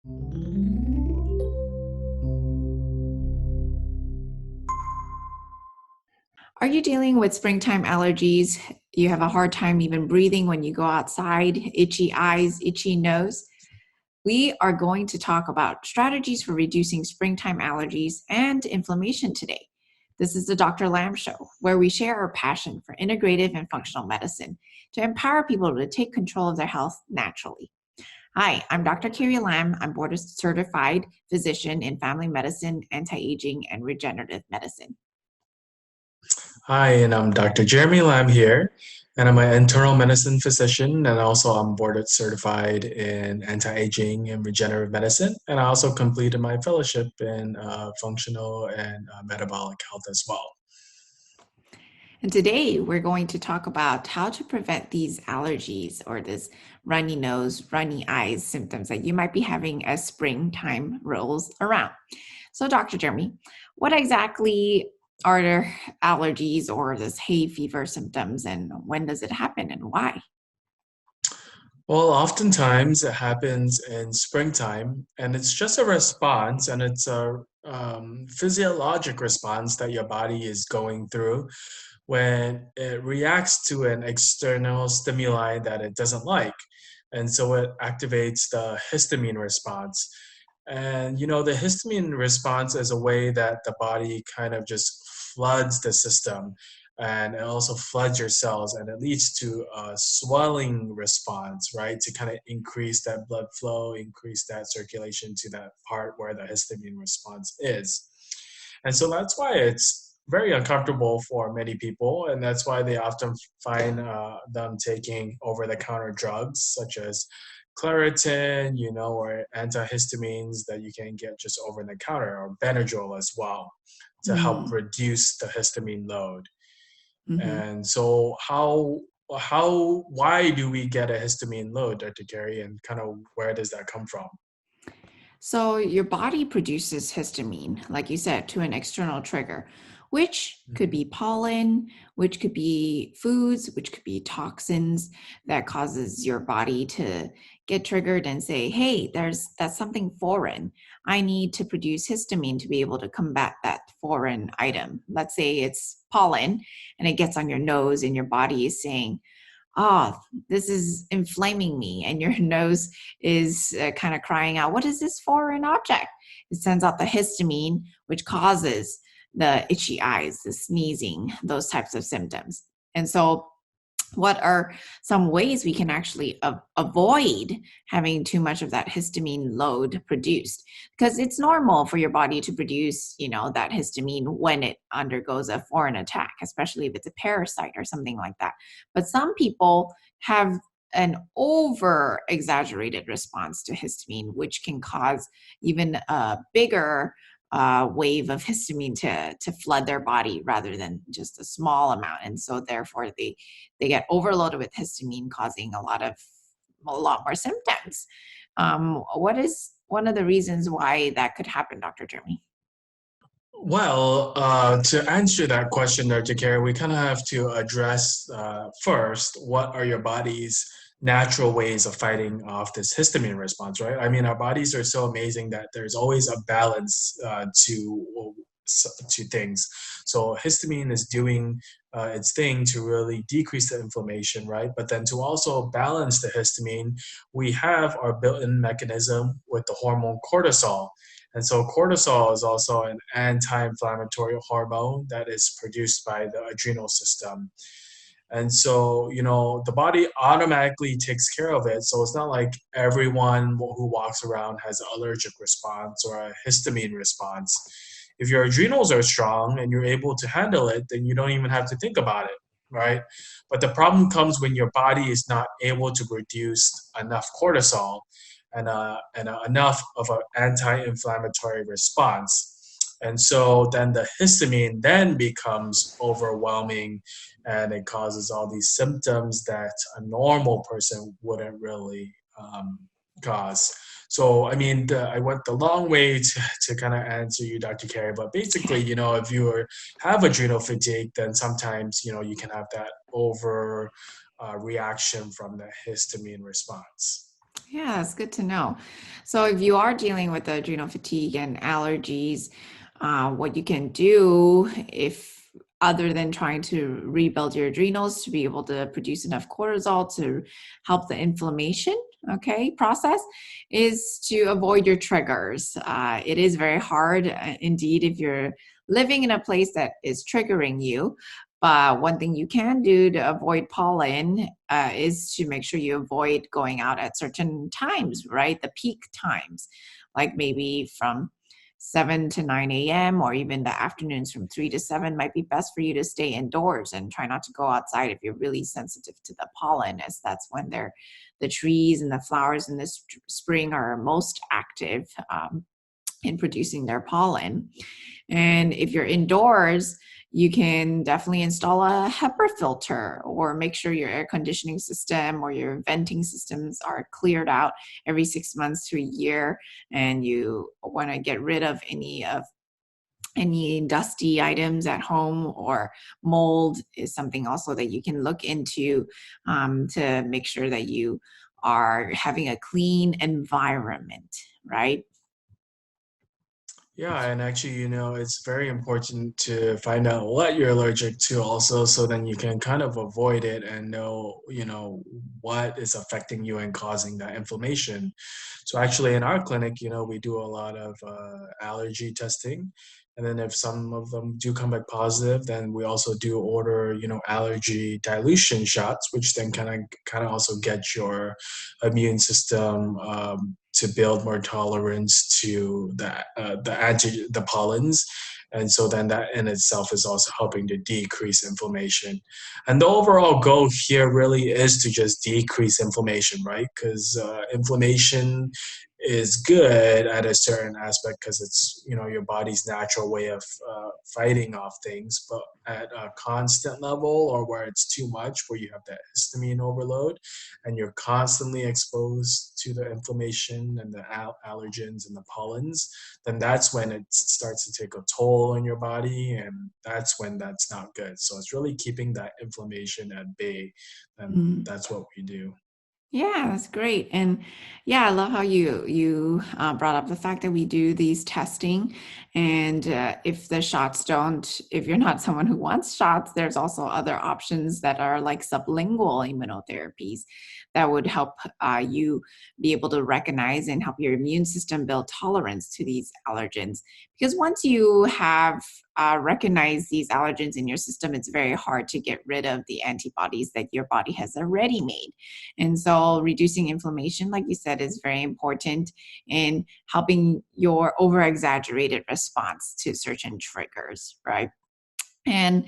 Are you dealing with springtime allergies? You have a hard time even breathing when you go outside, itchy eyes, itchy nose? We are going to talk about strategies for reducing springtime allergies and inflammation today. This is the Dr. Lam Show, where we share our passion for integrative and functional medicine to empower people to take control of their health naturally. Hi, I'm Dr. Carrie Lam. I'm board certified physician in family medicine, anti-aging, and regenerative medicine. Hi, and I'm Dr. Jeremy Lam here, and I'm an internal medicine physician, and also I'm board certified in anti-aging and regenerative medicine, and I also completed my fellowship in functional and metabolic health as well. And today we're going to talk about how to prevent these allergies or this runny nose, runny eyes symptoms that you might be having as springtime rolls around. So, Dr. Jeremy, what exactly are there allergies or this hay fever symptoms, and when does it happen and why? Well, oftentimes it happens in springtime, and it's just a response, and it's a physiologic response that your body is going through when it reacts to an external stimuli that it doesn't like. And so it activates the histamine response. And the histamine response is a way that the body kind of just floods the system, and it also floods your cells, and it leads to a swelling response, right? To kind of increase that blood flow, increase that circulation to that part where the histamine response is. And so that's why it's very uncomfortable for many people, and that's why they often find them taking over-the-counter drugs such as Claritin, or antihistamines that you can get just over the counter, or Benadryl as well, to help Mm-hmm. reduce the histamine load. And so why do we get a histamine load, Dr. Gary, and kind of where does that come from? So your body produces histamine, like you said, to an external trigger, which could be pollen, which could be foods, which could be toxins that causes your body to get triggered and say, hey, that's something foreign. I need to produce histamine to be able to combat that foreign item. Let's say it's pollen and it gets on your nose and your body is saying, oh, this is inflaming me. And your nose is kind of crying out, what is this foreign object? It sends out the histamine, which causes the itchy eyes, the sneezing, those types of symptoms. And so what are some ways we can actually avoid having too much of that histamine load produced? Because it's normal for your body to produce, that histamine when it undergoes a foreign attack, especially if it's a parasite or something like that. But some people have an over exaggerated response to histamine, which can cause even a bigger wave of histamine to flood their body rather than just a small amount. And so therefore they get overloaded with histamine, causing a lot more symptoms. What is one of the reasons why that could happen, Dr. Jeremy? Well, to answer that question, Dr. Carey, we kind of have to address first, what are your body's natural ways of fighting off this histamine response, right? I mean, our bodies are so amazing that there's always a balance to things. So histamine is doing its thing to really decrease the inflammation, right? But then to also balance the histamine, we have our built-in mechanism with the hormone cortisol. And so cortisol is also an anti-inflammatory hormone that is produced by the adrenal system. And so, the body automatically takes care of it. So it's not like everyone who walks around has an allergic response or a histamine response. If your adrenals are strong and you're able to handle it, then you don't even have to think about it, right? But the problem comes when your body is not able to produce enough cortisol and enough of an anti-inflammatory response. And so then the histamine then becomes overwhelming, and it causes all these symptoms that a normal person wouldn't really cause. So, I mean, I went the long way to kind of answer you, Dr. Carey, but basically, if you have adrenal fatigue, then sometimes, you can have that over reaction from the histamine response. Yeah, that's good to know. So, if you are dealing with adrenal fatigue and allergies, what you can do, if other than trying to rebuild your adrenals to be able to produce enough cortisol to help the inflammation, okay, process, is to avoid your triggers. It is very hard, indeed, if you're living in a place that is triggering you. But one thing you can do to avoid pollen is to make sure you avoid going out at certain times, right? The peak times, like maybe from 7 to 9 a.m. or even the afternoons from 3 to 7 might be best for you to stay indoors and try not to go outside if you're really sensitive to the pollen, as that's when the trees and the flowers in the spring are most active in producing their pollen. And if you're indoors, you can definitely install a HEPA filter or make sure your air conditioning system or your venting systems are cleared out every 6 months to a year. And you want to get rid of any dusty items at home, or mold is something also that you can look into to make sure that you are having a clean environment, right? Yeah, and actually, it's very important to find out what you're allergic to also, so then you can kind of avoid it and know, what is affecting you and causing that inflammation. So actually, in our clinic, we do a lot of allergy testing. And then if some of them do come back positive, then we also do order, allergy dilution shots, which then kind of also get your immune system to build more tolerance to the pollens, and so then that in itself is also helping to decrease inflammation. And the overall goal here really is to just decrease inflammation, right? Because inflammation is good at a certain aspect because it's your body's natural way of fighting off things, but at a constant level or where it's too much, where you have that histamine overload and you're constantly exposed to the inflammation and the allergens and the pollens, then that's when it starts to take a toll on your body, and that's when that's not good. So it's really keeping that inflammation at bay, and Mm. that's what we do. Yeah, that's great. And yeah, I love how you brought up the fact that we do these testing. And if the shots don't, if you're not someone who wants shots, there's also other options that are like sublingual immunotherapies that would help you be able to recognize and help your immune system build tolerance to these allergens. Because once you have recognized these allergens in your system, it's very hard to get rid of the antibodies that your body has already made. And so reducing inflammation, like you said, is very important in helping your over exaggerated response to certain triggers, right? And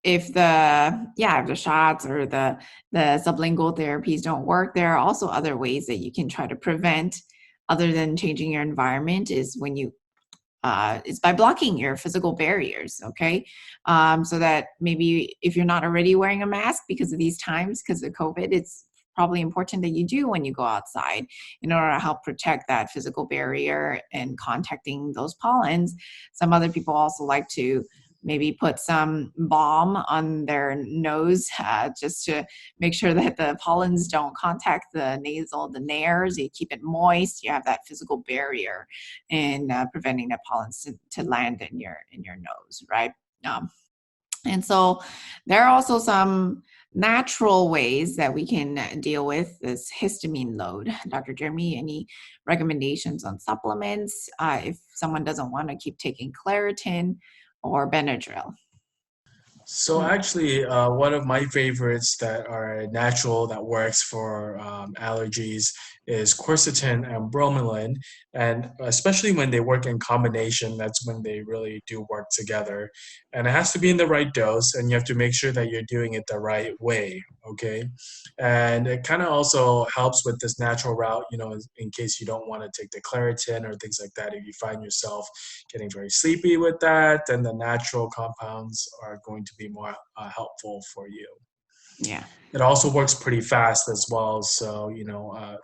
if the shots or the sublingual therapies don't work, there are also other ways that you can try to prevent, other than changing your environment, is by blocking your physical barriers, okay? So that maybe if you're not already wearing a mask because of these times, because of COVID, it's probably important that you do when you go outside in order to help protect that physical barrier and contacting those pollens. Some other people also like to maybe put some balm on their nose just to make sure that the pollens don't contact the nares. You keep it moist, you have that physical barrier in preventing the pollens to land in your nose, right? Um, and so there are also some natural ways that we can deal with this histamine load. Dr. Jeremy, any recommendations on supplements if someone doesn't want to keep taking Claritin or Benadryl? So actually, one of my favorites that are natural that works for allergies is quercetin and bromelain, and especially when they work in combination, that's when they really do work together. And it has to be in the right dose, and you have to make sure that you're doing it the right way. Okay, and it kind of also helps with this natural route, in case you don't want to take the Claritin or things like that. If you find yourself getting very sleepy with that, then the natural compounds are going to be more helpful for you. Yeah. It also works pretty fast as well. So,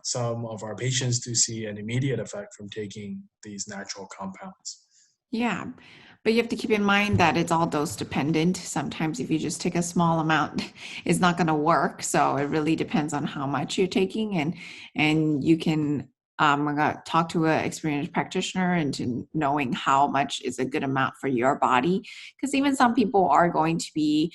some of our patients do see an immediate effect from taking these natural compounds. Yeah. But you have to keep in mind that it's all dose dependent. Sometimes if you just take a small amount, it's not going to work. So it really depends on how much you're taking, and you can talk to an experienced practitioner into knowing how much is a good amount for your body. Because even some people are going to be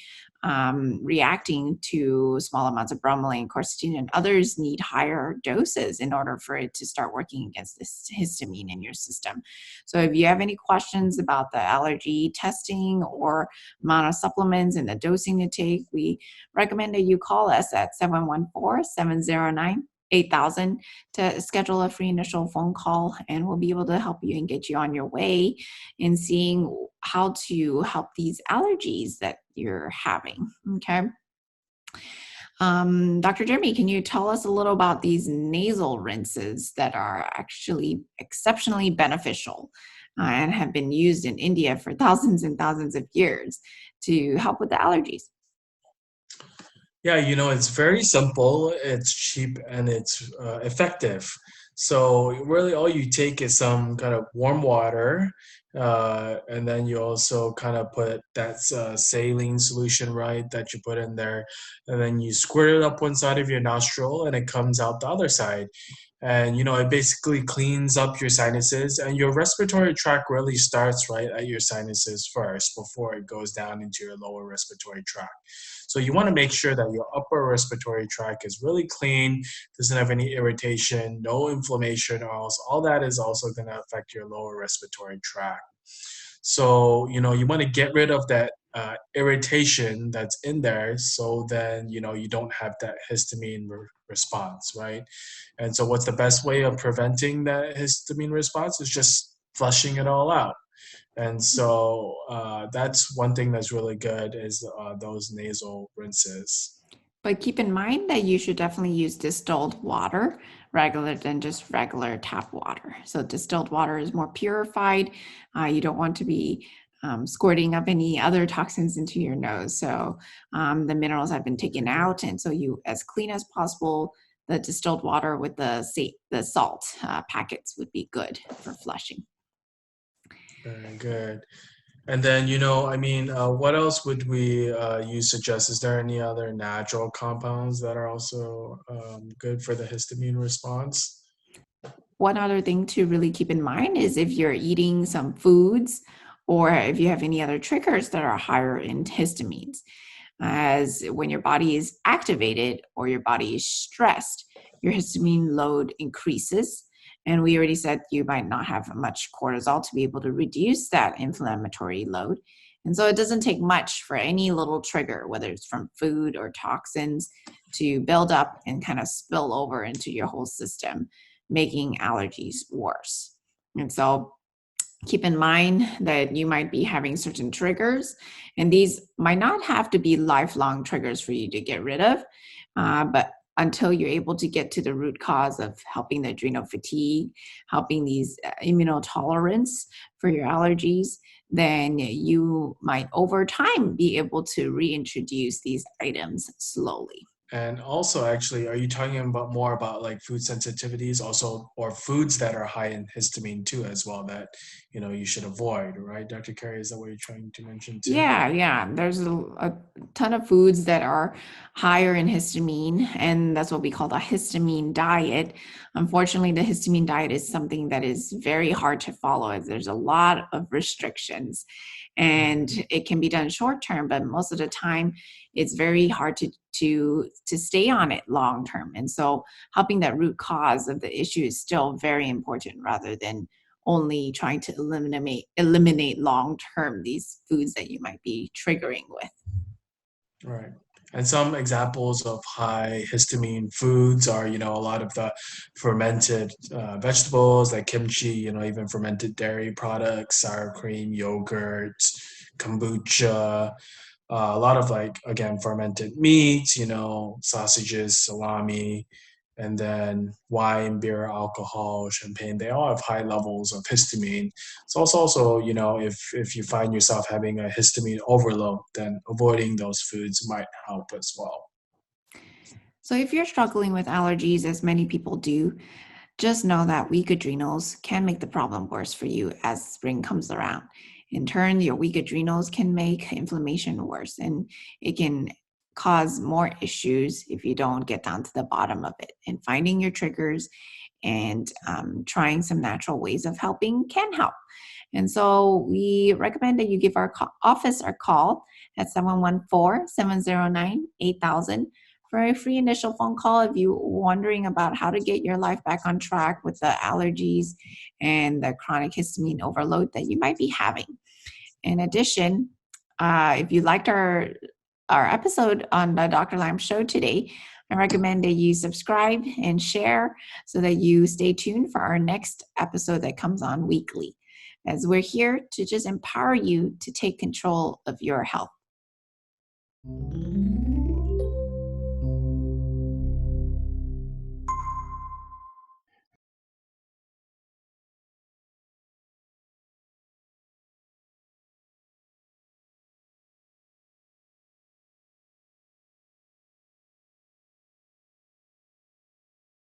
reacting to small amounts of bromelain, quercetin, and others need higher doses in order for it to start working against this histamine in your system. So if you have any questions about the allergy testing or amount of supplements and the dosing to take, we recommend that you call us at 714-709-8000 to schedule a free initial phone call, and we'll be able to help you and get you on your way in seeing how to help these allergies that you're having. Okay. Dr. Jeremy, can you tell us a little about these nasal rinses that are actually exceptionally beneficial and have been used in India for thousands and thousands of years to help with the allergies? Yeah, it's very simple, it's cheap, and it's effective. So really, all you take is some kind of warm water, and then you also kind of put that saline solution, right, that you put in there, and then you squirt it up one side of your nostril, and it comes out the other side. And it basically cleans up your sinuses, and your respiratory tract really starts right at your sinuses first before it goes down into your lower respiratory tract. So you want to make sure that your upper respiratory tract is really clean, doesn't have any irritation, no inflammation, or else all that is also going to affect your lower respiratory tract. So, you want to get rid of that irritation that's in there, so then, you don't have that histamine response, right? And so, what's the best way of preventing that histamine response is just flushing it all out. And so, that's one thing that's really good is those nasal rinses. But keep in mind that you should definitely use distilled water rather than just regular tap water. So distilled water is more purified. You don't want to be squirting up any other toxins into your nose. So the minerals have been taken out, and so you as clean as possible. The distilled water with the salt packets would be good for flushing. Very good. And then, what else would we you suggest? Is there any other natural compounds that are also good for the histamine response? One other thing to really keep in mind is if you're eating some foods or if you have any other triggers that are higher in histamines, as when your body is activated or your body is stressed, your histamine load increases. And we already said you might not have much cortisol to be able to reduce that inflammatory load. And so it doesn't take much for any little trigger, whether it's from food or toxins, to build up and kind of spill over into your whole system, making allergies worse. And so keep in mind that you might be having certain triggers, and these might not have to be lifelong triggers for you to get rid of, but until you're able to get to the root cause of helping the adrenal fatigue, helping these immunotolerance for your allergies, then you might over time be able to reintroduce these items slowly. And also, actually, are you talking about more about like food sensitivities also, or foods that are high in histamine too, as well, that you should avoid, right, Dr. Carey? Is that what you're trying to mention too? Yeah. There's a ton of foods that are higher in histamine, and that's what we call the histamine diet. Unfortunately, the histamine diet is something that is very hard to follow, as there's a lot of restrictions, and Mhm. it can be done short term, but most of the time, it's very hard to stay on it long term. And so, helping that root cause of the issue is still very important, rather than only trying to eliminate long term these foods that you might be triggering with. Right. And some examples of high histamine foods are, a lot of the fermented vegetables like kimchi, even fermented dairy products, sour cream, yogurt, kombucha, a lot of like, again, fermented meats, sausages, salami, and then wine, beer, alcohol, champagne. They all have high levels of histamine. So also, if you find yourself having a histamine overload, then avoiding those foods might help as well. So, if you're struggling with allergies, as many people do, just know that weak adrenals can make the problem worse for you as spring comes around. In turn, your weak adrenals can make inflammation worse, and it can cause more issues if you don't get down to the bottom of it. And finding your triggers and trying some natural ways of helping can help. And so we recommend that you give our office a call at 714-709-8000 for a free initial phone call if you're wondering about how to get your life back on track with the allergies and the chronic histamine overload that you might be having. In addition, if you liked our episode on the Dr. Lam show today, I recommend that you subscribe and share so that you stay tuned for our next episode that comes on weekly, as we're here to just empower you to take control of your health.